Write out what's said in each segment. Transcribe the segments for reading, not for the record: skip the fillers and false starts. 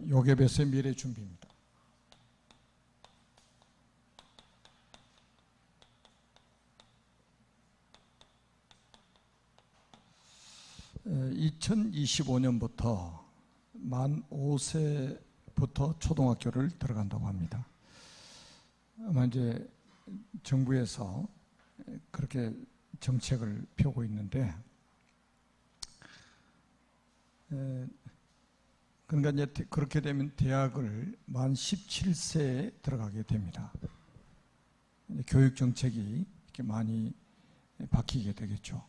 요괴배스의 미래 준비입니다. 에, 2025년부터 만 5세부터 초등학교를 들어간다고 합니다. 아마 이제 정부에서 그렇게 정책을 펴고 있는데, 그러니까 이제 그렇게 되면 대학을 만 17세에 들어가게 됩니다. 교육 정책이 이렇게 많이 바뀌게 되겠죠.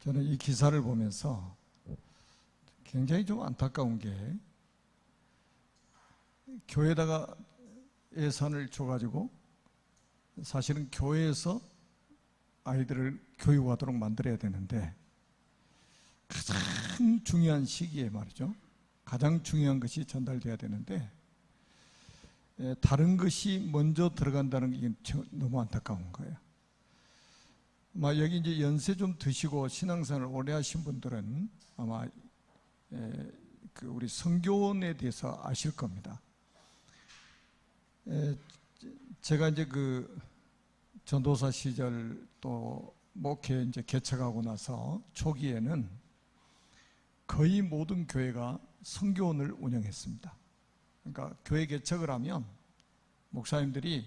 저는 이 기사를 보면서 굉장히 좀 안타까운 게, 교회에다가 예산을 줘가지고 사실은 교회에서 아이들을 교육하도록 만들어야 되는데, 가장 중요한 시기에 말이죠, 가장 중요한 것이 전달돼야 되는데 다른 것이 먼저 들어간다는 게 너무 안타까운 거예요. 여기 이제 연세 좀 드시고 신앙생활을 오래 하신 분들은 아마 우리 성교원에 대해서 아실 겁니다. 제가 이제 그 전도사 시절 또 목회 이제 개척하고 나서 초기에는 거의 모든 교회가 성교원을 운영했습니다. 그러니까 교회 개척을 하면 목사님들이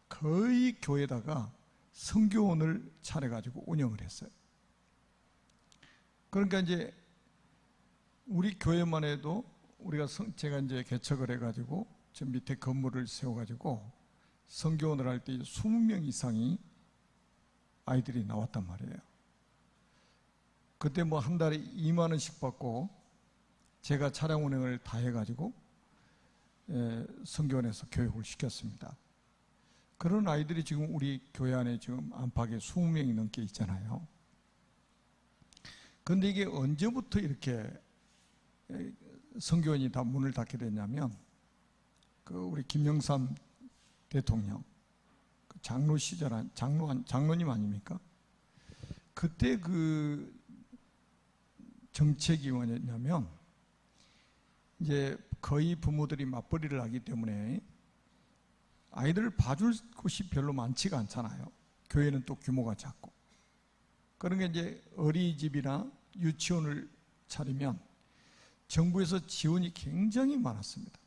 거의 교회에다가 성교원을 차려가지고 운영을 했어요. 그러니까 이제 우리 교회만 해도 제가 이제 개척을 해가지고 저 밑에 건물을 세워가지고 성교원을 할 때 20명 이상이 아이들이 나왔단 말이에요. 그때 한 달에 2만 원씩 받고 제가 차량 운행을 다 해가지고 성교원에서 교육을 시켰습니다. 그런 아이들이 지금 우리 교회 안에 지금 안팎에 20명이 넘게 있잖아요. 그런데 이게 언제부터 이렇게 성교원이 다 문을 닫게 됐냐면, 우리 김영삼 대통령 장로 시절 장로님 아닙니까? 그때 그 정책이 뭐냐면, 이제 거의 부모들이 맞벌이를 하기 때문에 아이들을 봐줄 곳이 별로 많지가 않잖아요. 교회는 또 규모가 작고. 그러니까 이제 어린이집이나 유치원을 차리면 정부에서 지원이 굉장히 많았습니다.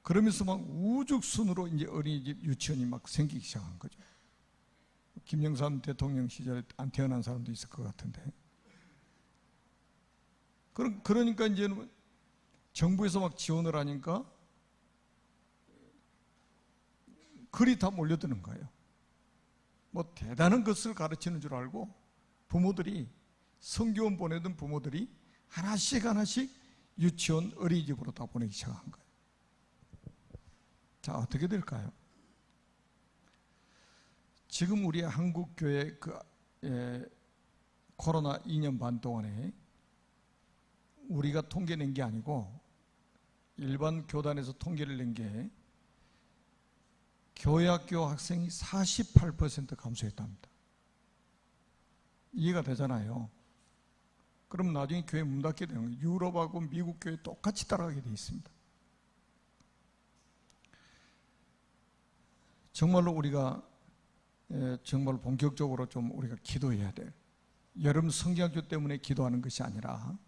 그러면서 우죽순으로 이제 어린이집, 유치원이 생기기 시작한 거죠. 김영삼 대통령 시절에 안 태어난 사람도 있을 것 같은데. 그러니까 이제는 정부에서 지원을 하니까 글이 다 몰려드는 거예요. 대단한 것을 가르치는 줄 알고 부모들이, 성교원 보내던 부모들이 하나씩 유치원, 어린이집으로 다 보내기 시작한 거예요. 자, 어떻게 될까요? 지금 우리 한국교회 코로나 2년 반 동안에 우리가 통계낸 게 아니고 일반 교단에서 통계를 낸 게 교회학교 학생이 48% 감소했답니다. 이해가 되잖아요. 그럼 나중에 교회 문 닫게 되는 거예요. 유럽하고 미국 교회 똑같이 따라가게 돼 있습니다. 정말로 우리가 정말 본격적으로 좀 우리가 기도해야 될, 여름 성경학교 때문에 기도하는 것이 아니라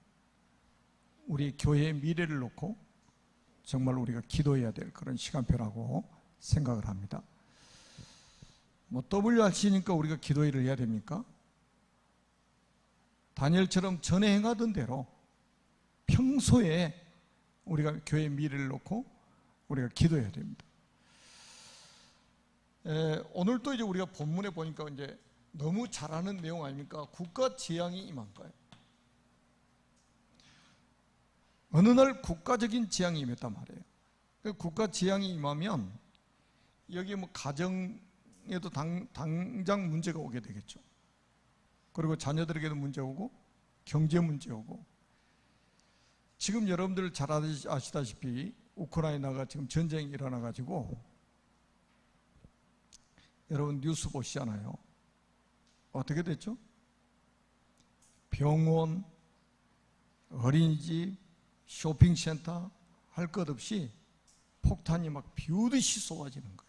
우리 교회의 미래를 놓고 정말 우리가 기도해야 될 그런 시간표라고 생각을 합니다. WRC니까 우리가 기도회를 해야 됩니까? 다니엘처럼 전에 행하던 대로 평소에 우리가 교회의 미래를 놓고 우리가 기도해야 됩니다. 오늘 또 이제 우리가 본문에 보니까 이제 너무 잘 아는 내용 아닙니까? 국가 재앙이 임한 거예요. 어느 날 국가적인 재앙이 임했단 말이에요. 국가 재앙이 임하면 여기 가정에도 당장 문제가 오게 되겠죠. 그리고 자녀들에게도 문제 오고 경제 문제 오고, 지금 여러분들 잘 아시다시피 우크라이나가 지금 전쟁이 일어나가지고 여러분 뉴스 보시잖아요. 어떻게 됐죠? 병원, 어린이집, 쇼핑센터 할 것 없이 폭탄이 막 비오듯이 쏟아지는 거예요.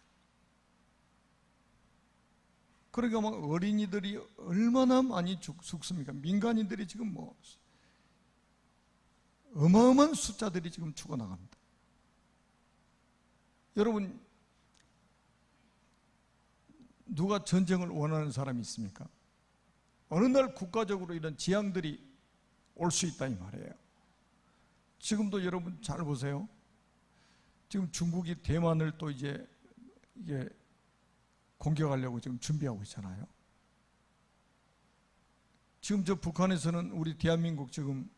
그러니까 막 어린이들이 얼마나 많이 죽습니까? 민간인들이 지금 뭐 어마어마한 숫자들이 지금 죽어나갑니다. 여러분, 누가 전쟁을 원하는 사람이 있습니까? 어느 날 국가적으로 이런 지향들이 올 수 있다 이 말이에요. 지금도 여러분 잘 보세요. 지금 중국이 대만을 또 이제 이게 공격하려고 지금 준비하고 있잖아요. 지금 저 북한에서는 우리 대한민국 지금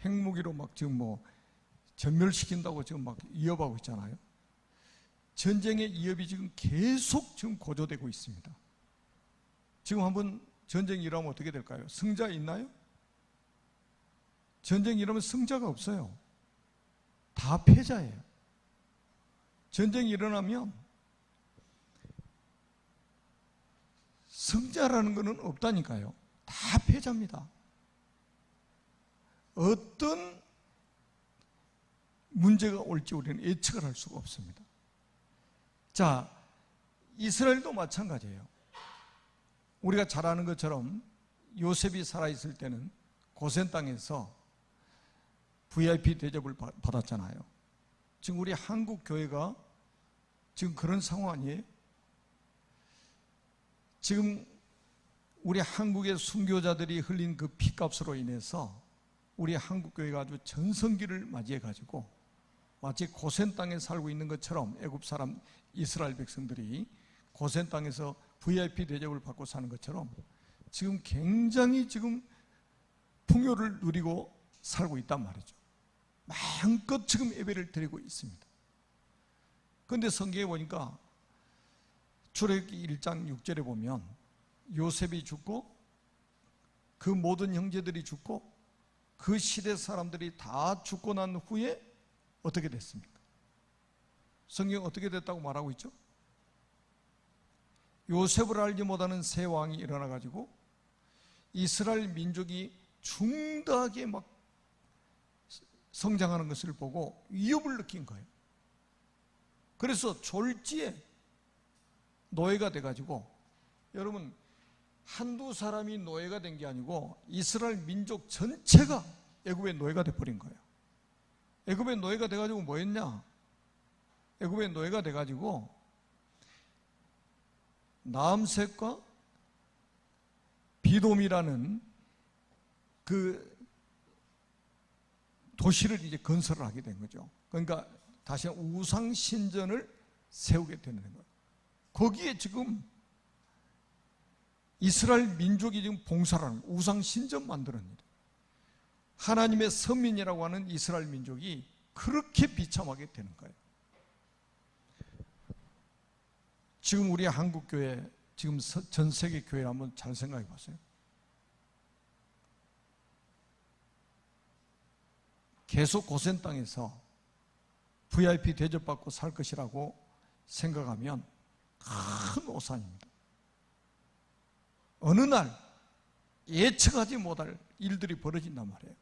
핵무기로 막 지금 뭐 전멸시킨다고 지금 막 위협하고 있잖아요. 전쟁의 위협이 지금 계속 지금 고조되고 있습니다. 지금 한번 전쟁이 일어나면 어떻게 될까요? 승자 있나요? 전쟁이 일어나면 승자가 없어요. 다 패자예요. 전쟁이 일어나면 승자라는 것은 없다니까요. 다 패자입니다. 어떤 문제가 올지 우리는 예측을 할 수가 없습니다. 자, 이스라엘도 마찬가지예요. 우리가 잘 아는 것처럼 요셉이 살아있을 때는 고센 땅에서 VIP 대접을 받았잖아요. 지금 우리 한국 교회가 지금 그런 상황 아니에요? 지금 우리 한국의 순교자들이 흘린 그 피값으로 인해서 우리 한국 교회가 아주 전성기를 맞이해 가지고 마치 고센 땅에 살고 있는 것처럼 애굽 사람 이스라엘 백성들이 고센 땅에서 VIP 대접을 받고 사는 것처럼 지금 굉장히 지금 풍요를 누리고 살고 있단 말이죠. 마음껏 지금 예배를 드리고 있습니다. 그런데 성경에 보니까 출애굽기 1장 6절에 보면 요셉이 죽고 그 모든 형제들이 죽고 그 시대 사람들이 다 죽고 난 후에 어떻게 됐습니까? 성경 어떻게 됐다고 말하고 있죠? 요셉을 알지 못하는 새 왕이 일어나 가지고 이스라엘 민족이 중대하게 막 성장하는 것을 보고 위협을 느낀 거예요. 그래서 졸지에 노예가 돼가지고, 여러분 한두 사람이 노예가 된 게 아니고 이스라엘 민족 전체가 애굽의 노예가 돼버린 거예요. 애굽의 노예가 돼가지고 뭐 했냐? 애굽의 노예가 돼가지고 나암색과 비돔이라는 그 도시를 이제 건설을 하게 된 거죠. 그러니까 다시 우상 신전을 세우게 되는 거예요. 거기에 지금 이스라엘 민족이 지금 봉사를 하는 거예요. 우상 신전 만드는 일. 하나님의 선민이라고 하는 이스라엘 민족이 그렇게 비참하게 되는 거예요. 지금 우리 한국 교회, 지금 전 세계 교회 한번 잘 생각해 보세요. 계속 고센 땅에서 VIP 대접받고 살 것이라고 생각하면 큰 오산입니다. 어느 날 예측하지 못할 일들이 벌어진단 말이에요.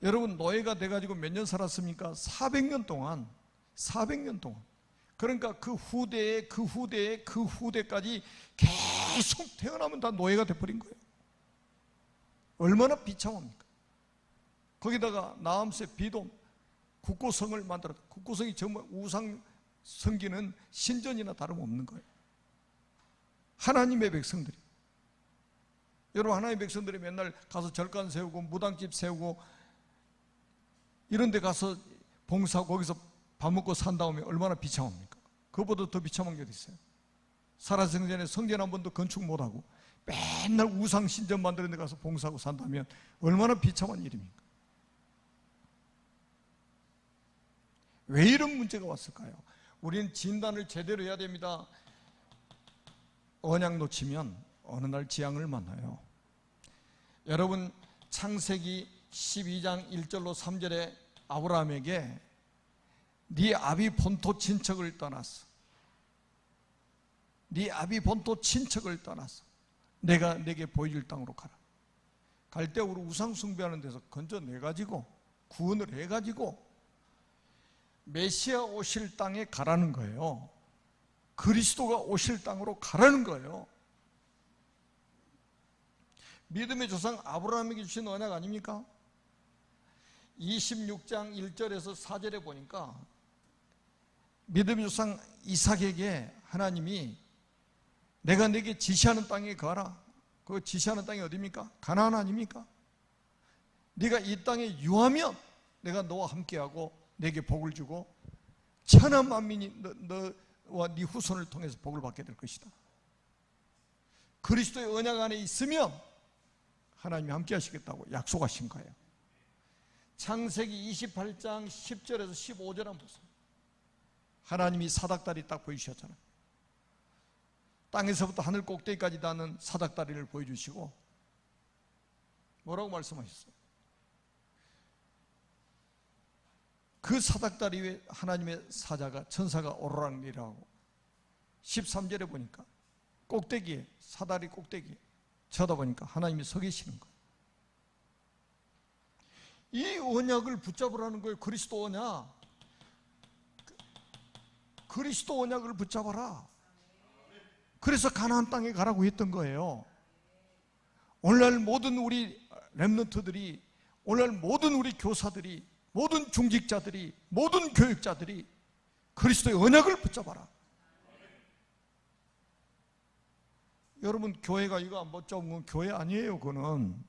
여러분 노예가 돼가지고 몇 년 살았습니까? 400년 동안. 400년 동안. 그러니까 그 후대에 그 후대에 그 후대까지 계속 태어나면 다 노예가 돼버린 거예요. 얼마나 비참합니까? 거기다가 나암새 비돔 국고성을 만들었다. 국고성이 정말 우상 섬기는 신전이나 다름없는 거예요. 하나님의 백성들이, 여러분 하나님의 백성들이 맨날 가서 절간 세우고 무당집 세우고 이런 데 가서 봉사하고 거기서 밥 먹고 산 다음에 얼마나 비참합니까? 그것보다 더 비참한 게 어디 있어요? 살아생전에 성전 한 번도 건축 못하고 맨날 우상 신전 만드는 데 가서 봉사하고 산다면 얼마나 비참한 일입니까? 왜 이런 문제가 왔을까요? 우리는 진단을 제대로 해야 됩니다. 언약 놓치면 어느 날 재앙을 만나요. 여러분 창세기 12장 1절로 3절에 아브라함에게 네 아비 본토 친척을 떠났어. 네 아비 본토 친척을 떠났어. 내가 내게 보여줄 땅으로 가라. 갈 때 우리 우상 숭배하는 데서 건져내가지고 구원을 해가지고 메시아 오실 땅에 가라는 거예요. 그리스도가 오실 땅으로 가라는 거예요. 믿음의 조상 아브라함에게 주신 언약 아닙니까? 26장 1절에서 4절에 보니까 믿음의 조상 이삭에게 하나님이 내가 네게 지시하는 땅에 가라. 그 지시하는 땅이 어디입니까? 가나안 아닙니까? 네가 이 땅에 유하면 내가 너와 함께하고 네게 복을 주고 천한 만민이 너와 네 후손을 통해서 복을 받게 될 것이다. 그리스도의 언약 안에 있으면 하나님이 함께 하시겠다고 약속하신 거예요. 창세기 28장 10절에서 15절 한번 보세요. 하나님이 사닥다리 딱 보여주셨잖아요. 땅에서부터 하늘 꼭대기까지 닿는 사닥다리를 보여주시고 뭐라고 말씀하셨어요? 그 사닥다리 위에 하나님의 사자가 천사가 오르락내리락하고 13절에 보니까 꼭대기에 사다리 꼭대기에 쳐다보니까 하나님이 서 계시는 거예요. 이 언약을 붙잡으라는 거예요. 그리스도 언약. 그리스도 언약을 붙잡아라. 그래서 가나안 땅에 가라고 했던 거예요. 오늘날 모든 우리 렘넌트들이, 오늘날 모든 우리 교사들이, 모든 중직자들이, 모든 교육자들이 그리스도의 언약을 붙잡아라. 여러분, 교회가 이거 안 붙잡은 건 교회 아니에요. 그거는.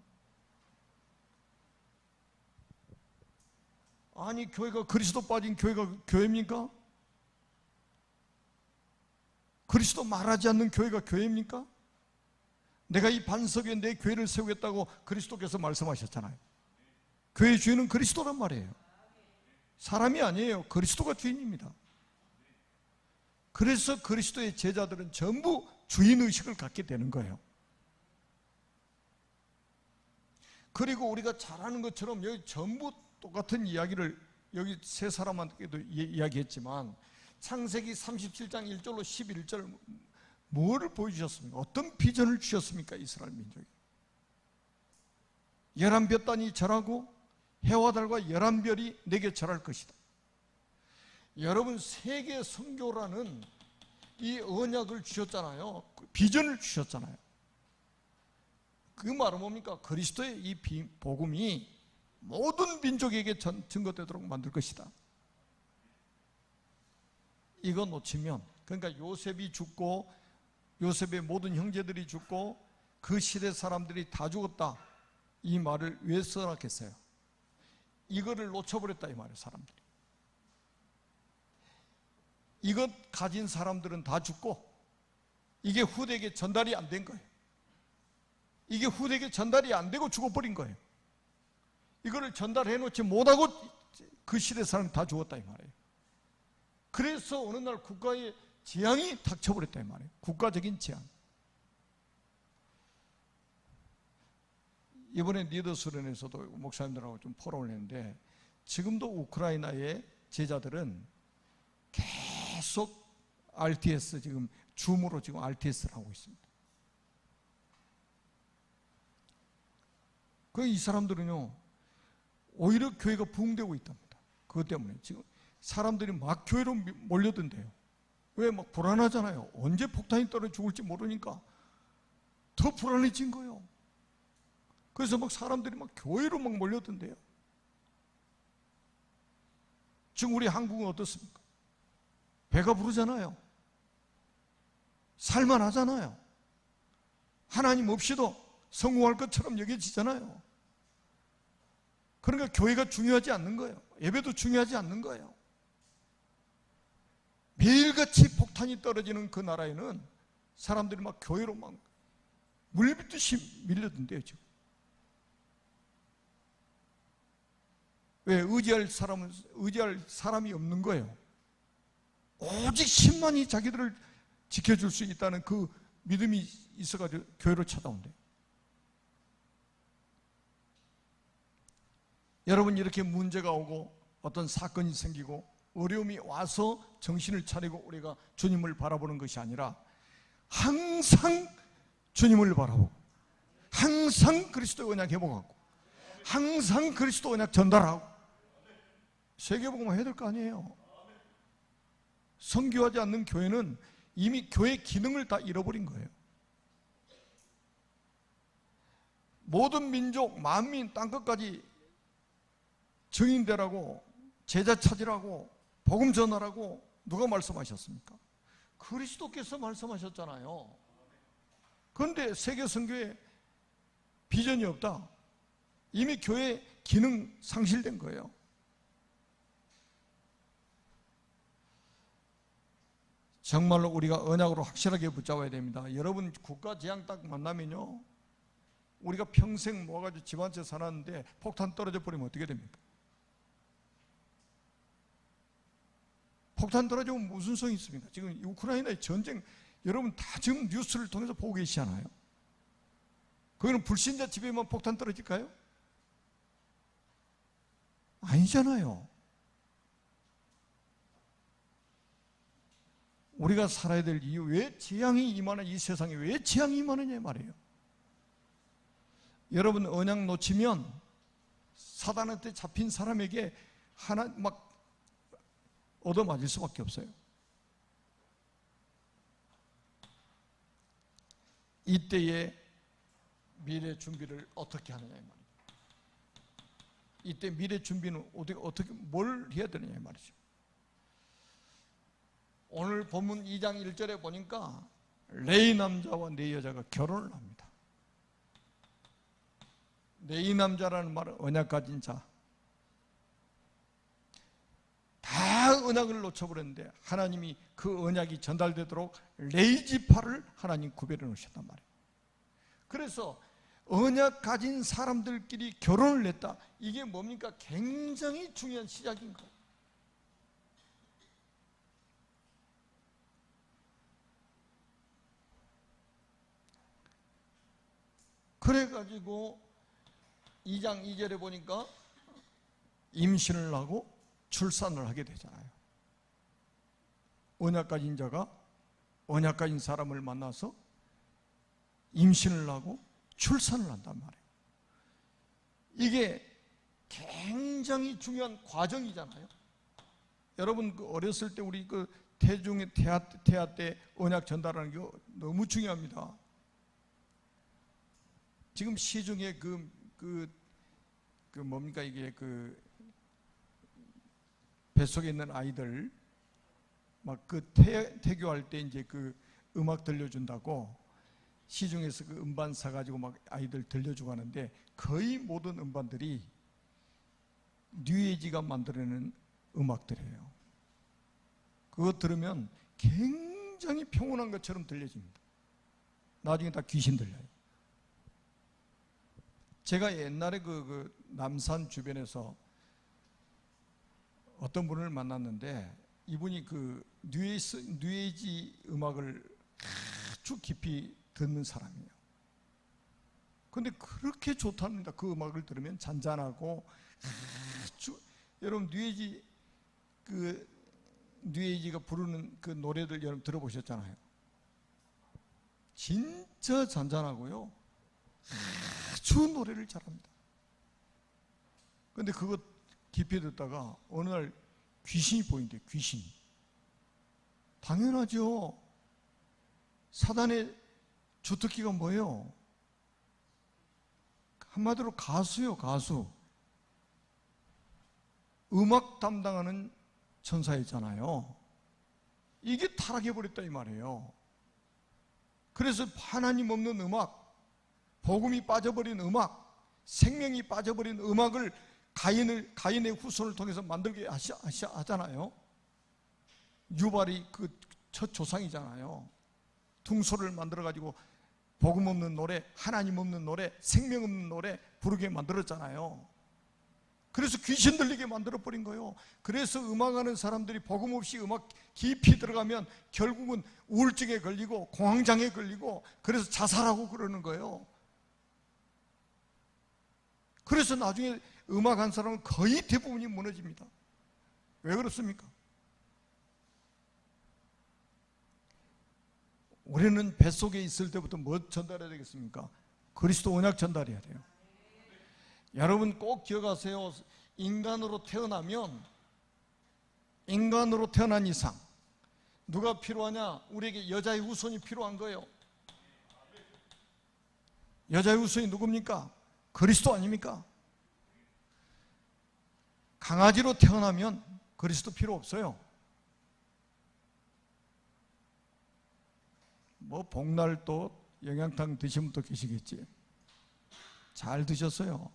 아니, 교회가 그리스도 빠진 교회가 교회입니까? 그리스도 말하지 않는 교회가 교회입니까? 내가 이 반석 위에 내 교회를 세우겠다고 그리스도께서 말씀하셨잖아요. 교회 주인은 그리스도란 말이에요. 사람이 아니에요. 그리스도가 주인입니다. 그래서 그리스도의 제자들은 전부 주인의식을 갖게 되는 거예요. 그리고 우리가 잘 아는 것처럼 여기 전부 똑같은 이야기를 여기 세 사람한테도 이야기했지만 창세기 37장 1절로 11절 뭐를 보여주셨습니까? 어떤 비전을 주셨습니까? 이스라엘 민족이 11볕단이 절하고 해와 달과 11별이 내게 절할 것이다. 여러분, 세계 선교라는 이 언약을 주셨잖아요. 비전을 주셨잖아요. 그 말은 뭡니까? 그리스도의 이 복음이 모든 민족에게 증거되도록 만들 것이다. 이거 놓치면, 그러니까 요셉이 죽고 요셉의 모든 형제들이 죽고 그 시대 사람들이 다 죽었다, 이 말을 왜 써놨겠어요? 이거를 놓쳐버렸다 이 말이에요. 사람들이 이것 가진 사람들은 다 죽고 이게 후대에게 전달이 안 된 거예요. 이게 후대에게 전달이 안 되고 죽어버린 거예요. 이거를 전달해 놓지 못하고 그 시대 사람이 다 죽었다 이 말이에요. 그래서 어느 날 국가의 재앙이 닥쳐버렸다 이 말이에요. 국가적인 재앙. 이번에 니더스런에서도 목사님들하고 좀 포럼을 했는데 지금도 우크라이나의 제자들은 계속 RTS, 지금 줌으로 지금 RTS를 하고 있습니다. 이 사람들은요 오히려 교회가 부흥되고 있답니다. 그것 때문에 지금 사람들이 막 교회로 몰려든대요. 왜? 막 불안하잖아요. 언제 폭탄이 떨어져 죽을지 모르니까 더 불안해진 거예요. 그래서 막 사람들이 막 교회로 막 몰려든대요. 지금 우리 한국은 어떻습니까? 배가 부르잖아요. 살만하잖아요. 하나님 없이도 성공할 것처럼 여겨지잖아요. 그러니까 교회가 중요하지 않는 거예요. 예배도 중요하지 않는 거예요. 매일같이 폭탄이 떨어지는 그 나라에는 사람들이 막 교회로 막 물밀듯이 밀려든대요. 지금. 왜? 의지할 사람이 없는 거예요. 오직 10만이 자기들을 지켜줄 수 있다는 그 믿음이 있어가지고 교회로 찾아온대요. 여러분, 이렇게 문제가 오고 어떤 사건이 생기고 어려움이 와서 정신을 차리고 우리가 주님을 바라보는 것이 아니라 항상 주님을 바라보고 항상 그리스도의 언약 회복하고 항상 그리스도 언약 전달하고 세계복음화 해야 될 거 아니에요. 선교하지 않는 교회는 이미 교회 기능을 다 잃어버린 거예요. 모든 민족, 만민, 땅끝까지 증인되라고, 제자 찾으라고, 복음 전하라고 누가 말씀하셨습니까? 그리스도께서 말씀하셨잖아요. 그런데 세계 선교에 비전이 없다. 이미 교회 기능 상실된 거예요. 정말로 우리가 언약으로 확실하게 붙잡아야 됩니다. 여러분 국가 재앙 딱 만나면요, 우리가 평생 모아가지고 집 한 채 살았는데 폭탄 떨어져 버리면 어떻게 됩니까? 폭탄 떨어지면 무슨 소용이 있습니까? 지금 우크라이나의 전쟁, 여러분 다 지금 뉴스를 통해서 보고 계시잖아요. 거기는 불신자 집에만 폭탄 떨어질까요? 아니잖아요. 우리가 살아야 될 이유, 왜 재앙이 임하는, 이 세상에 왜 재앙이 임하느냐 말이에요. 여러분 언약 놓치면 사단한테 잡힌 사람에게 하나 막 얻어맞을 수밖에 없어요. 이때의 미래 준비를 어떻게 하느냐 이 말이에요. 이때 미래 준비는 어떻게 뭘 해야 되느냐 이 말이죠. 오늘 본문 2장 1절에 보니까 네 남자와 네 여자가 결혼을 합니다. 네 남자라는 말은 언약 가진 자. 다 언약을 놓쳐버렸는데 하나님이 그 언약이 전달되도록 네 지파를 하나님 구별해 놓으셨단 말이에요. 그래서 언약 가진 사람들끼리 결혼을 했다. 이게 뭡니까? 굉장히 중요한 시작인 거예요. 그래가지고 2장 2절에 보니까 임신을 하고 출산을 하게 되잖아요. 언약 가진 자가 언약 가진 사람을 만나서 임신을 하고 출산을 한단 말이에요. 이게 굉장히 중요한 과정이잖아요. 여러분 어렸을 때 우리 그 태중의 태아 때 언약 전달하는 게 너무 중요합니다. 지금 시중에 뭡니까 이게 그 뱃속에 있는 아이들 막 그 태교할 때 이제 그 음악 들려준다고 시중에서 그 음반 사가지고 막 아이들 들려주고 하는데 거의 모든 음반들이 뉴에이지가 만들어내는 음악들이에요. 그거 들으면 굉장히 평온한 것처럼 들려집니다. 나중에 다 귀신 들려요. 제가 옛날에 그 남산 주변에서 어떤 분을 만났는데 이분이 그 뉴에이지 음악을 아주 깊이 듣는 사람이에요. 그런데 그렇게 좋답니다. 그 음악을 들으면 잔잔하고 아주, 여러분 뉴에이지가 부르는 그 노래들 여러분 들어보셨잖아요. 진짜 잔잔하고요. 아주 노래를 잘합니다. 그런데 그거 깊이 듣다가 어느 날 귀신이 보인대요. 귀신. 당연하죠. 사단의 주특기가 뭐예요? 한마디로 가수요, 가수. 음악 담당하는 천사였잖아요. 이게 타락해버렸다 이 말이에요. 그래서 하나님 없는 음악, 복음이 빠져버린 음악, 생명이 빠져버린 음악을 가인의 후손을 통해서 만들게 하잖아요. 유발이 그 첫 조상이잖아요. 둥소를 만들어가지고 복음 없는 노래, 하나님 없는 노래, 생명 없는 노래 부르게 만들었잖아요. 그래서 귀신 들리게 만들어버린 거예요. 그래서 음악하는 사람들이 복음 없이 음악 깊이 들어가면 결국은 우울증에 걸리고 공황장애에 걸리고 그래서 자살하고 그러는 거예요. 그래서 나중에 음악한 사람은 거의 대부분이 무너집니다. 왜 그렇습니까? 우리는 뱃속에 있을 때부터 뭐 전달해야 되겠습니까? 그리스도 언약 전달해야 돼요. 여러분 꼭 기억하세요. 인간으로 태어나면 인간으로 태어난 이상 누가 필요하냐? 우리에게 여자의 후손이 필요한 거예요. 여자의 후손이 누굽니까? 그리스도 아닙니까? 강아지로 태어나면 그리스도 필요 없어요. 뭐 복날 또 영양탕 드신 분도 계시겠지. 잘 드셨어요.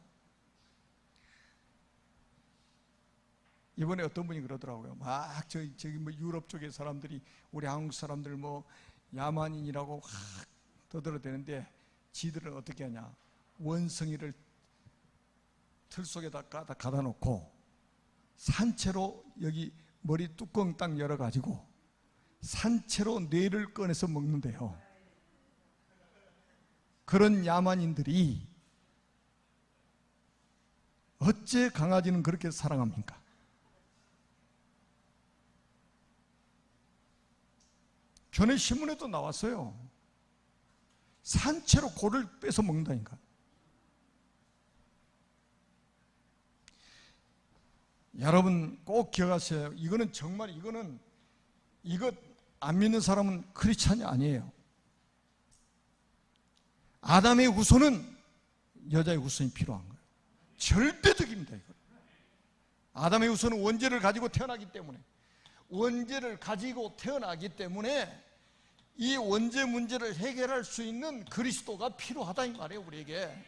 이번에 어떤 분이 그러더라고요. 막 저기 뭐 유럽 쪽의 사람들이 우리 한국 사람들 뭐 야만인이라고 확 떠들어대는데 지들은 어떻게 하냐? 원숭이를 틀 속에다 가다 놓고 산채로 여기 머리 뚜껑 딱 열어가지고 산채로 뇌를 꺼내서 먹는데요. 그런 야만인들이 어째 강아지는 그렇게 사랑합니까? 전에 신문에도 나왔어요. 산채로 고를 뺏어 먹는다니까. 여러분 꼭 기억하세요. 이거는 정말 이거 안 믿는 사람은 크리스찬이 아니에요. 아담의 후손은 여자의 후손이 필요한 거예요. 절대적입니다. 이거. 아담의 후손은 원죄를 가지고 태어나기 때문에 이 원죄 문제를 해결할 수 있는 그리스도가 필요하다 이 말이에요. 우리에게.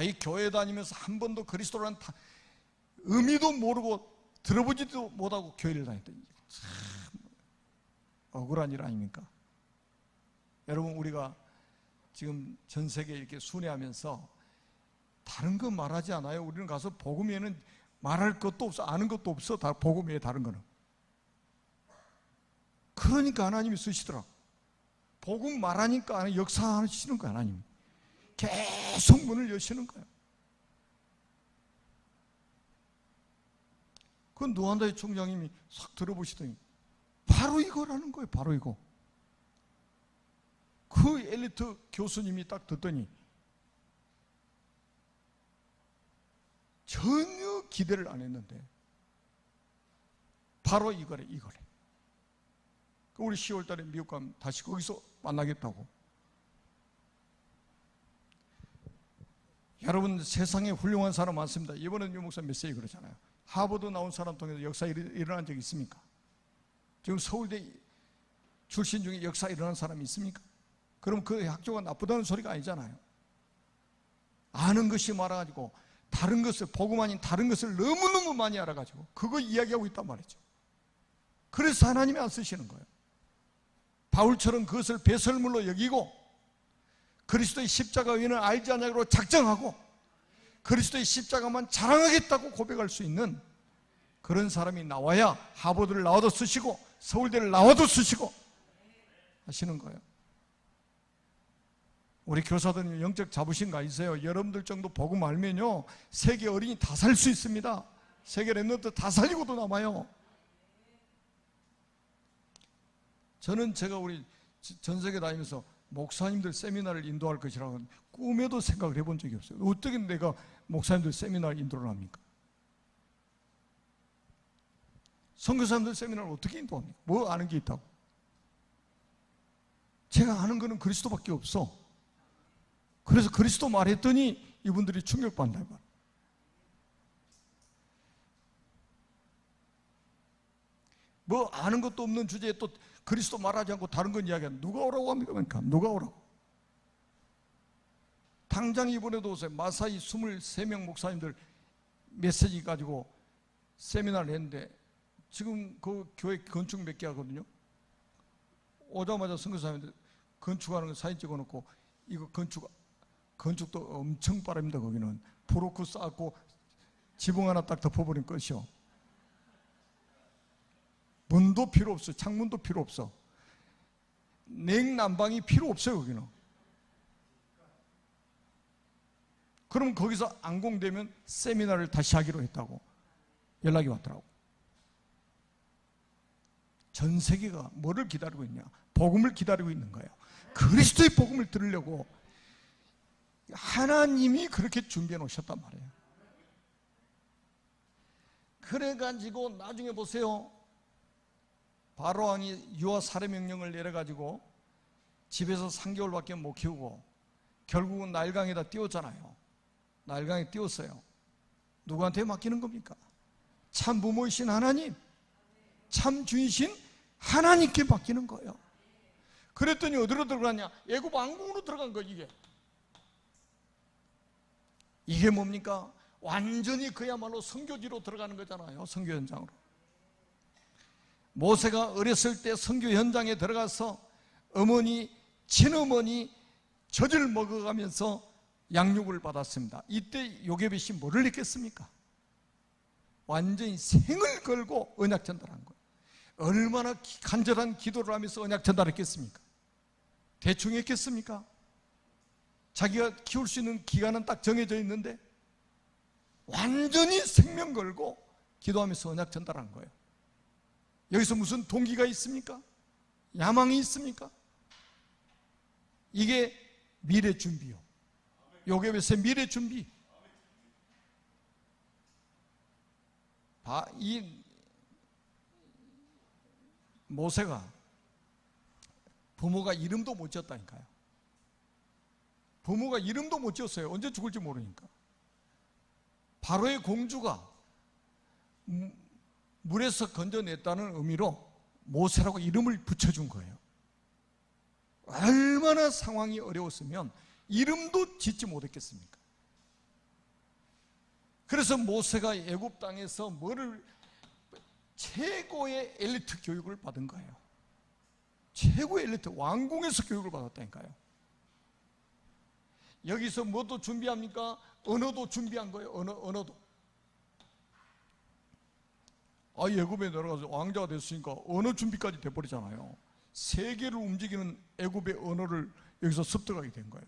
이 교회 다니면서 한 번도 그리스도라는 의미도 모르고 들어보지도 못하고 교회를 다녔더니 참 억울한 일 아닙니까? 여러분 우리가 지금 전 세계에 이렇게 순회하면서 다른 거 말하지 않아요. 우리는 가서 복음에는 말할 것도 없어. 아는 것도 없어. 다 복음에 다른 거는. 그러니까 하나님이 쓰시더라고. 복음 말하니까 역사하시는 거야. 하나님 계속 문을 여시는 거예요. 그 노한다의 총장님이 싹 들어보시더니 바로 이거라는 거예요. 바로 이거. 그 엘리트 교수님이 딱 듣더니 전혀 기대를 안 했는데 바로 이거래. 우리 10월 달에 미국 가면 다시 거기서 만나겠다고. 여러분 세상에 훌륭한 사람 많습니다. 이번에 유 목사 메시지 그러잖아요. 하버드 나온 사람 통해서 역사 일어난 적이 있습니까? 지금 서울대 출신 중에 역사 일어난 사람이 있습니까? 그럼 그 학교가 나쁘다는 소리가 아니잖아요. 아는 것이 많아가지고 다른 것을 복음 아닌 다른 것을 너무너무 많이 알아가지고 그거 이야기하고 있단 말이죠. 그래서 하나님이 안 쓰시는 거예요. 바울처럼 그것을 배설물로 여기고 그리스도의 십자가 의는 알지 않냐고 작정하고 그리스도의 십자가만 자랑하겠다고 고백할 수 있는 그런 사람이 나와야 하버드를 나와도 쓰시고 서울대를 나와도 쓰시고 하시는 거예요. 우리 교사들은 영적 자부심 가지세요. 여러분들 정도 복음 알면요 세계 어린이 다 살 수 있습니다. 세계 랩런트 다 살리고도 남아요. 저는 제가 우리 전 세계 다니면서 목사님들 세미나를 인도할 것이라고 꿈에도 생각을 해본 적이 없어요. 어떻게 내가 목사님들 세미나를 인도를 합니까? 선교사님들 세미나를 어떻게 인도합니까? 뭐 아는 게 있다고? 제가 아는 거는 그리스도밖에 없어. 그래서 그리스도 말했더니 이분들이 충격받는다 말이에요. 뭐 아는 것도 없는 주제에 또 그리스도 말하지 않고 다른 건 이야기하는 누가 오라고 합니까? 그러니까 누가 오라고? 당장 이번에도 오세요. 마사이 23명 목사님들 메시지 가지고 세미나를 했는데 지금 그 교회 건축 몇 개 하거든요. 오자마자 선교사님들 건축하는 거 사진 찍어놓고 이거 건축도 엄청 빠릅니다. 거기는 브로크 쌓고 지붕 하나 딱 덮어버린 것이요. 문도 필요 없어. 창문도 필요 없어. 냉난방이 필요 없어요. 거기는. 그럼 거기서 안 공되면 세미나를 다시 하기로 했다고 연락이 왔더라고. 전 세계가 뭐를 기다리고 있냐? 복음을 기다리고 있는 거예요. 그리스도의 복음을 들으려고 하나님이 그렇게 준비해 놓으셨단 말이에요. 그래가지고 나중에 보세요. 바로 왕이 유아 살해 명령을 내려가지고 집에서 3개월밖에 못 키우고 결국은 나일강에다 띄웠잖아요. 나일강에 띄웠어요. 누구한테 맡기는 겁니까? 참 부모이신 하나님, 참 주이신 하나님께 맡기는 거예요. 그랬더니 어디로 들어가냐? 애굽 왕궁으로 들어간 거예요. 이게 뭡니까? 완전히 그야말로 선교지로 들어가는 거잖아요. 선교 현장으로. 모세가 어렸을 때 선교 현장에 들어가서 어머니, 친어머니 젖을 먹어가면서 양육을 받았습니다. 이때 요게벳이 뭐를 했겠습니까? 완전히 생을 걸고 언약 전달한 거예요. 얼마나 간절한 기도를 하면서 언약 전달했겠습니까? 대충 했겠습니까? 자기가 키울 수 있는 기간은 딱 정해져 있는데 완전히 생명 걸고 기도하면서 언약 전달한 거예요. 여기서 무슨 동기가 있습니까? 야망이 있습니까? 이게 미래 준비요. 요게벳의 미래 준비. 이 모세가 부모가 이름도 못 지었다니까요. 부모가 이름도 못 지었어요. 언제 죽을지 모르니까. 바로의 공주가 물에서 건져냈다는 의미로 모세라고 이름을 붙여준 거예요. 얼마나 상황이 어려웠으면 이름도 짓지 못했겠습니까? 그래서 모세가 애굽 땅에서 최고의 엘리트 교육을 받은 거예요. 최고의 엘리트, 왕궁에서 교육을 받았다니까요. 여기서 뭐도 준비합니까? 언어도 준비한 거예요. 언어도. 애굽에 내려가서 왕자가 됐으니까 언어 준비까지 돼버리잖아요. 세계를 움직이는 애굽의 언어를 여기서 습득하게 된 거예요.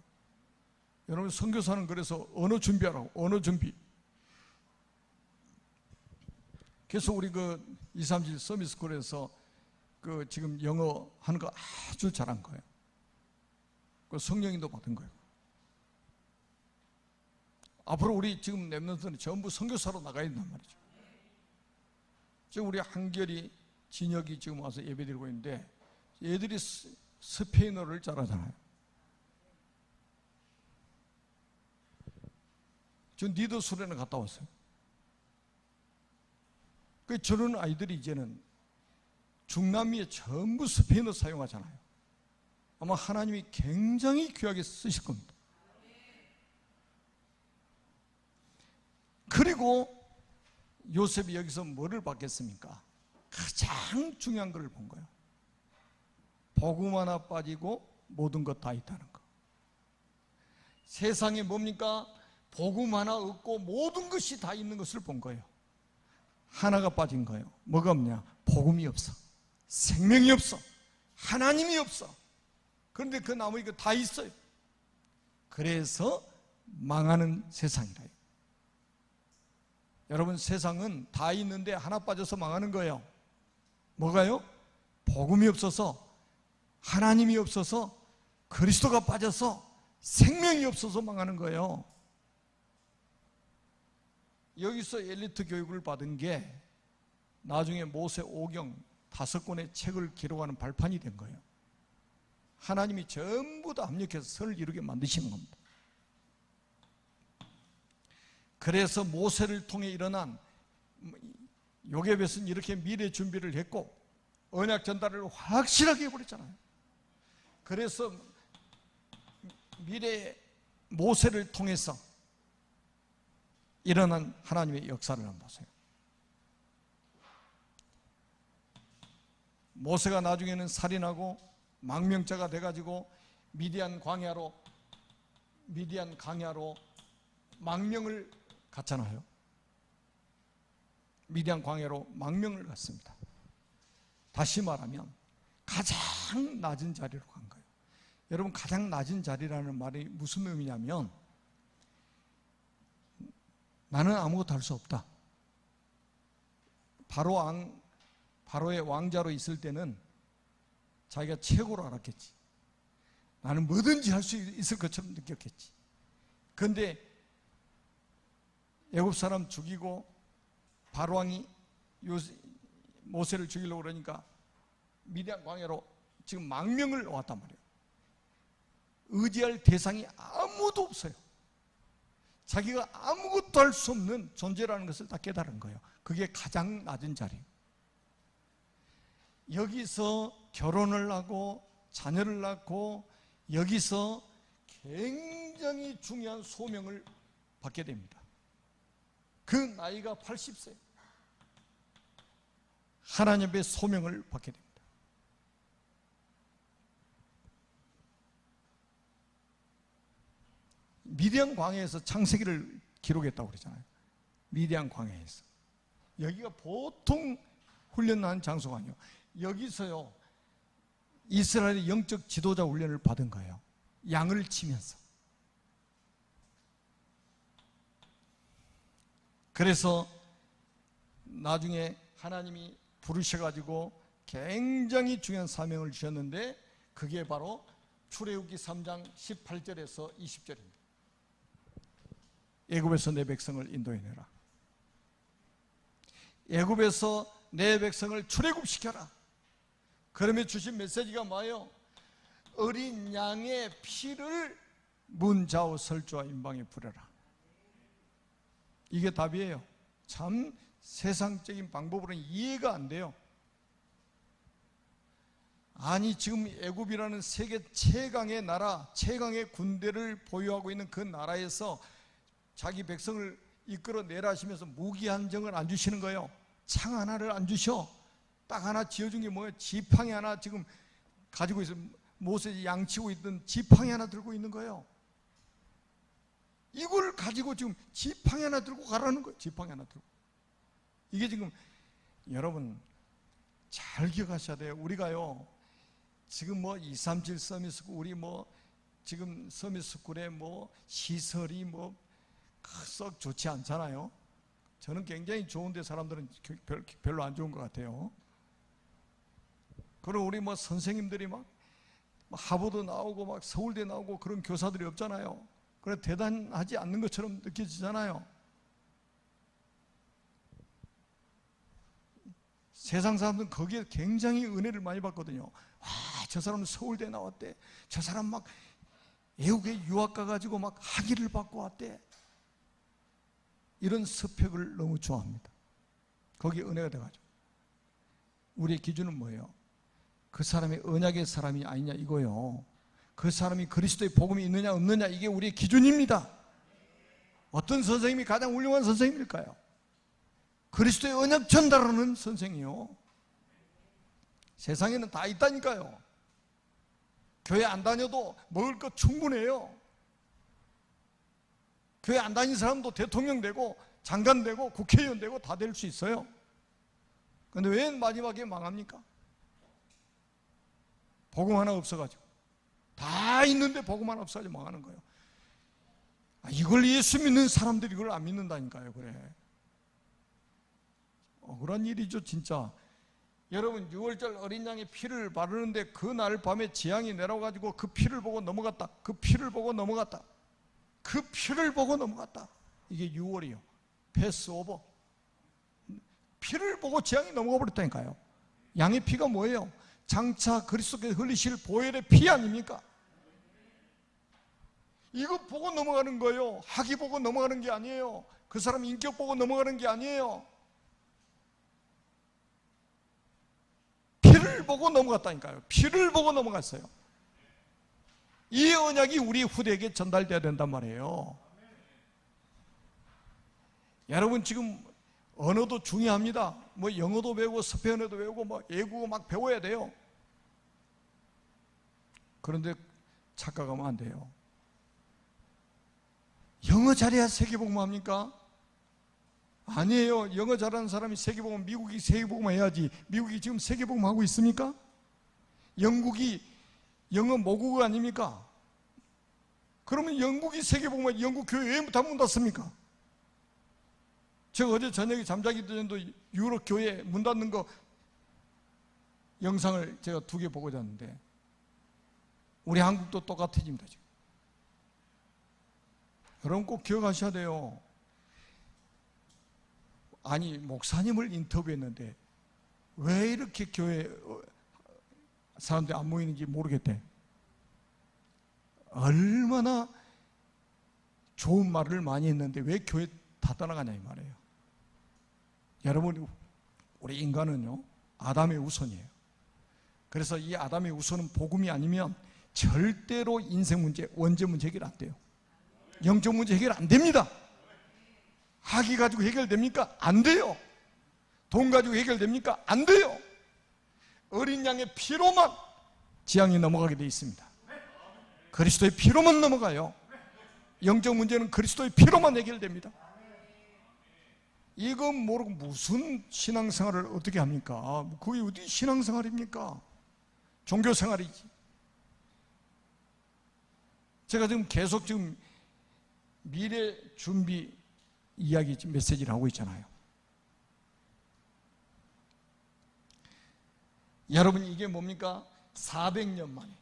여러분, 선교사는 그래서 언어 준비하라고. 언어 준비. 그래서 우리 237 서밋스쿨에서 지금 영어 하는 거 아주 잘한 거예요. 성령인도 받은 거예요. 앞으로 우리 지금 랩런트는 전부 선교사로 나가야 된단 말이죠. 지금 우리 한결이, 진혁이 지금 와서 예배드리고 있는데 얘들이 스페인어를 잘하잖아요. 저 니더 수련회 갔다 왔어요. 저런 아이들이 이제는 중남미에 전부 스페인어 사용하잖아요. 아마 하나님이 굉장히 귀하게 쓰실 겁니다. 그리고 요셉이 여기서 뭐를 받겠습니까? 가장 중요한 걸 본 거예요. 복음 하나 빠지고 모든 것 다 있다는 거. 세상에 뭡니까? 복음 하나 없고 모든 것이 다 있는 것을 본 거예요. 하나가 빠진 거예요. 뭐가 없냐? 복음이 없어. 생명이 없어. 하나님이 없어. 그런데 그 나머지 거 다 있어요. 그래서 망하는 세상이라요. 여러분, 세상은 다 있는데 하나 빠져서 망하는 거예요. 뭐가요? 복음이 없어서, 하나님이 없어서, 그리스도가 빠져서, 생명이 없어서 망하는 거예요. 여기서 엘리트 교육을 받은 게 나중에 모세 오경 5권의 책을 기록하는 발판이 된 거예요. 하나님이 전부 다 합력해서 선을 이루게 만드시는 겁니다. 그래서 모세를 통해 일어난 요게벳은 이렇게 미래 준비를 했고 언약 전달을 확실하게 해버렸잖아요. 그래서 미래 모세를 통해서 일어난 하나님의 역사를 한번 보세요. 모세가 나중에는 살인하고 망명자가 돼가지고 미디안 광야로 망명을 갔잖아요. 미디안 광야로 망명을 갔습니다. 다시 말하면 가장 낮은 자리로 간 거예요. 여러분, 가장 낮은 자리라는 말이 무슨 의미냐면 나는 아무것도 할 수 없다. 바로의 왕자로 있을 때는 자기가 최고로 알았겠지. 나는 뭐든지 할 수 있을 것처럼 느꼈겠지. 그런데 애굽 사람 죽이고 바로왕이 모세를 죽이려고 그러니까 미디안 광야로 지금 망명을 왔단 말이에요. 의지할 대상이 아무도 없어요. 자기가 아무것도 할 수 없는 존재라는 것을 다 깨달은 거예요. 그게 가장 낮은 자리예요. 여기서 결혼을 하고 자녀를 낳고 여기서 굉장히 중요한 소명을 받게 됩니다. 그 나이가 80세. 하나님의 소명을 받게 됩니다. 미디안 광야에서 창세기를 기록했다고 그러잖아요. 미디안 광야에서. 여기가 보통 훈련하는 장소가 아니에요. 여기서요, 이스라엘의 영적 지도자 훈련을 받은 거예요. 양을 치면서. 그래서 나중에 하나님이 부르셔가지고 굉장히 중요한 사명을 주셨는데 그게 바로 출애굽기 3장 18절에서 20절입니다. 애굽에서 내 백성을 인도해내라. 애굽에서 내 백성을 출애굽시켜라. 그러면 주신 메시지가 뭐예요? 어린 양의 피를 문 좌우 설주와 임방에 뿌려라. 이게 답이에요. 참 세상적인 방법으로는 이해가 안 돼요. 아니 지금 애굽이라는 세계 최강의 나라, 최강의 군대를 보유하고 있는 그 나라에서 자기 백성을 이끌어내라 하시면서 무기 한정을 안 주시는 거예요. 창 하나를 안 주셔. 딱 하나 지어준 게 뭐예요? 지팡이 하나 지금 가지고 있어요. 모세가 양치고 있던 지팡이 하나 들고 있는 거예요. 이걸 가지고 지금 지팡이 하나 들고 가라는 거예요. 지팡이 하나 들고. 이게 지금 여러분 잘 기억하셔야 돼요. 우리가요 지금 뭐 237 서밋스쿨, 우리 뭐 지금 서밋스쿨에 뭐 시설이 뭐 썩 좋지 않잖아요. 저는 굉장히 좋은데 사람들은 별로 안 좋은 것 같아요. 그리고 우리 뭐 선생님들이 막 하버드 나오고 막 서울대 나오고 그런 교사들이 없잖아요. 그래 대단하지 않는 것처럼 느껴지잖아요. 세상 사람들은 거기에 굉장히 은혜를 많이 받거든요. 와, 저 사람은 서울대 나왔대. 저 사람 막 외국에 유학 가가지고 막 학위를 받고 왔대. 이런 스펙을 너무 좋아합니다. 거기에 은혜가 돼가지고. 우리의 기준은 뭐예요? 그 사람이 언약의 사람이 아니냐 이거요. 그 사람이 그리스도의 복음이 있느냐 없느냐 이게 우리의 기준입니다. 어떤 선생님이 가장 훌륭한 선생님일까요? 그리스도의 언약 전달하는 선생이요. 세상에는 다 있다니까요. 교회 안 다녀도 먹을 것 충분해요. 교회 안 다니는 사람도 대통령 되고 장관 되고 국회의원 되고 다 될 수 있어요. 그런데 왜 마지막에 망합니까? 복음 하나 없어가지고. 다 있는데 복음 하나 없어가지고 망하는 거예요. 이걸 예수 믿는 사람들이 이걸 안 믿는다니까요. 그래. 억울한 일이죠 진짜. 여러분 6월절 어린 양의 피를 바르는데 그날 밤에 재앙이 내려가지고 그 피를 보고 넘어갔다. 그 피를 보고 넘어갔다. 그 피를 보고 넘어갔다. 이게 6월이요. 패스오버. 피를 보고 재앙이 넘어가 버렸다니까요. 양의 피가 뭐예요? 장차 그리스도께서 흘리실 보혈의 피 아닙니까? 이거 보고 넘어가는 거예요. 학위 보고 넘어가는 게 아니에요. 그 사람 인격 보고 넘어가는 게 아니에요. 피를 보고 넘어갔다니까요. 피를 보고 넘어갔어요. 이 언약이 우리 후대에게 전달돼야 된단 말이에요. 여러분 지금 언어도 중요합니다. 뭐 영어도 배우고 스페인어도 배우고 뭐 외국어 막 배워야 돼요. 그런데 착각하면 안 돼요. 영어 잘해야 세계복음합니까? 아니에요. 영어 잘하는 사람이 세계복음, 미국이 세계복음 해야지. 미국이 지금 세계복음 하고 있습니까? 영국이 영어 모국어 아닙니까? 그러면 영국이 세계복음, 영국 교회 왜 다 문 닫습니까? 제가 어제 저녁에 잠자기 전에도 유럽 교회 문 닫는 거 영상을 제가 2개 보고 잤는데 우리 한국도 똑같아집니다. 지금. 여러분 꼭 기억하셔야 돼요. 아니 목사님을 인터뷰했는데 왜 이렇게 교회 사람들이 안 모이는지 모르겠대. 얼마나 좋은 말을 많이 했는데 왜 교회 다 떠나가냐 이 말이에요. 여러분, 우리 인간은요 아담의 후손이에요. 그래서 이 아담의 후손은 복음이 아니면 절대로 인생 문제, 원죄 문제 해결 안 돼요. 영적 문제 해결 안 됩니다. 학위 가지고 해결됩니까? 안 돼요. 돈 가지고 해결됩니까? 안 돼요. 어린 양의 피로만 지향이 넘어가게 돼 있습니다. 그리스도의 피로만 넘어가요. 영적 문제는 그리스도의 피로만 해결됩니다. 이거 모르고 무슨 신앙생활을 어떻게 합니까? 그게 어디 신앙생활입니까? 종교생활이지. 제가 지금 계속 미래 준비 이야기 메시지를 하고 있잖아요. 여러분, 이게 뭡니까? 400년 만에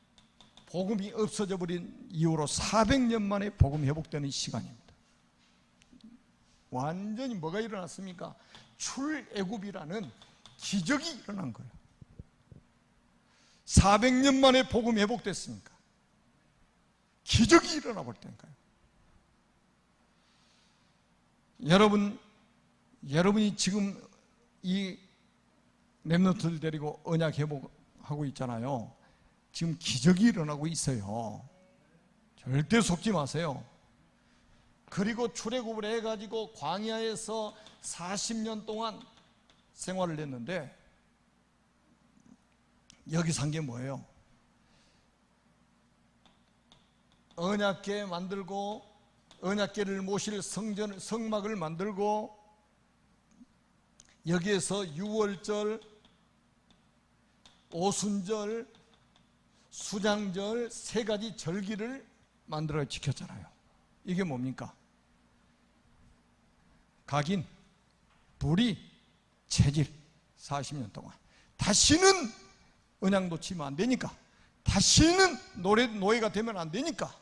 복음이 없어져 버린 이후로 400년 만에 복음이 회복되는 시간입니다. 완전히 뭐가 일어났습니까? 출애굽이라는 기적이 일어난 거예요. 400년 만에 복음이 회복됐으니까 기적이 일어나 버렸다니까요. 여러분이 지금 이 렘넌트를 데리고 언약 회복하고 있잖아요. 지금 기적이 일어나고 있어요. 절대 속지 마세요. 그리고 출애굽을 해가지고 광야에서 40년 동안 생활을 했는데 여기서 한 게 뭐예요? 언약궤 만들고 언약궤를 모실 성막을 만들고 여기에서 유월절, 오순절, 수장절 3가지 절기를 만들어 지켰잖아요. 이게 뭡니까? 각인, 불의, 체질 40년 동안 다시는 언약 놓치면 안 되니까, 다시는 노예가 되면 안 되니까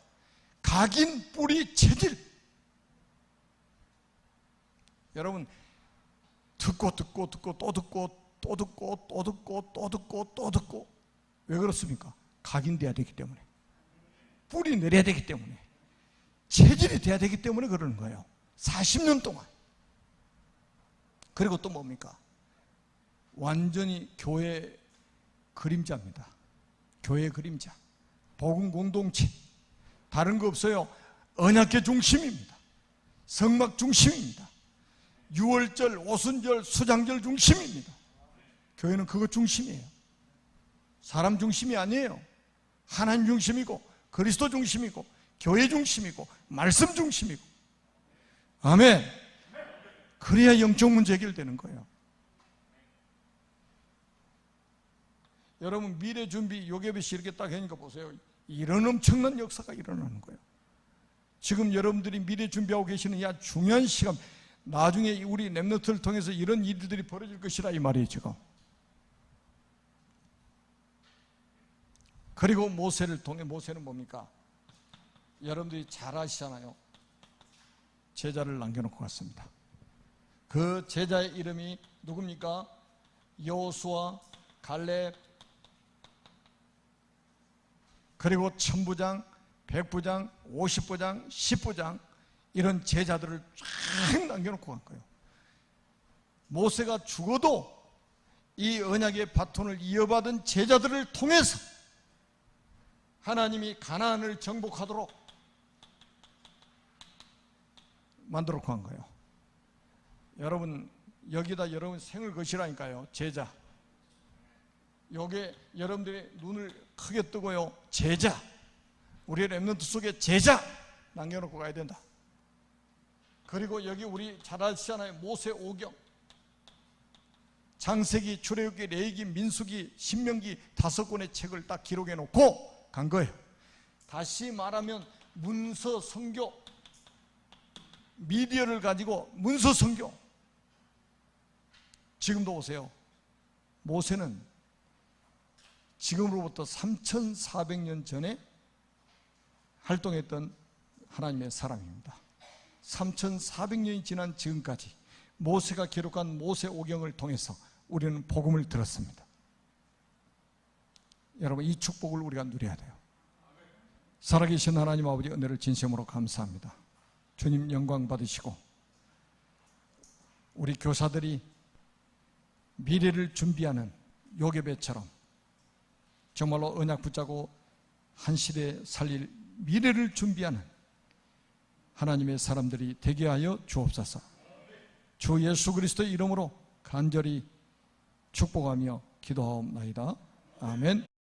각인, 불의, 체질. 여러분, 듣고 또 듣고 왜 그렇습니까? 각인돼야 되기 때문에, 뿌리 내려야 되기 때문에, 체질이 돼야 되기 때문에 그러는 거예요. 40년 동안. 그리고 또 뭡니까? 완전히 교회 그림자입니다. 교회 그림자, 복음 공동체, 다른 거 없어요. 언약궤 중심입니다. 성막 중심입니다. 유월절, 오순절, 수장절 중심입니다. 교회는 그거 중심이에요. 사람 중심이 아니에요. 하나님 중심이고 그리스도 중심이고 교회 중심이고 말씀 중심이고. 아멘. 그래야 영적 문제 해결되는 거예요. 여러분, 미래 준비 요괴빛이 이렇게 딱 하니까 보세요. 이런 엄청난 역사가 일어나는 거예요. 지금 여러분들이 미래 준비하고 계시는 이 중요한 시간, 나중에 우리 렘넌트를 통해서 이런 일들이 벌어질 것이라 이 말이에요 지금. 그리고 모세를 통해, 모세는 뭡니까? 여러분들이 잘 아시잖아요. 제자를 남겨놓고 갔습니다. 그 제자의 이름이 누굽니까? 여호수아, 갈렙, 그리고 천부장, 백부장, 50부장, 10부장, 이런 제자들을 쫙 남겨놓고 간 거예요. 모세가 죽어도 이 언약의 바톤을 이어받은 제자들을 통해서 하나님이 가나안을 정복하도록 만들어 놓고 한 거예요. 여러분, 여기다 여러분 생을 것이라니까요. 제자. 요게 여러분들의 눈을 크게 뜨고요. 제자. 우리 렘넌트 속에 제자 남겨놓고 가야 된다. 그리고 여기 우리 잘 아시잖아요. 모세 오경, 창세기, 출애굽기, 레위기, 민수기, 신명기 5권의 책을 딱 기록해 놓고 간 거예요. 다시 말하면 문서 선교, 미디어를 가지고 문서 선교. 지금도 보세요. 모세는 지금으로부터 3,400년 전에 활동했던 하나님의 사람입니다. 3,400년이 지난 지금까지 모세가 기록한 모세오경을 통해서 우리는 복음을 들었습니다. 여러분, 이 축복을 우리가 누려야 돼요. 살아계신 하나님 아버지 은혜를 진심으로 감사합니다. 주님 영광 받으시고, 우리 교사들이 미래를 준비하는 요괴배처럼 정말로 언약 붙잡고 한 시대에 살릴 미래를 준비하는 하나님의 사람들이 되게 하여 주옵소서. 주 예수 그리스도의 이름으로 간절히 축복하며 기도하옵나이다. 아멘.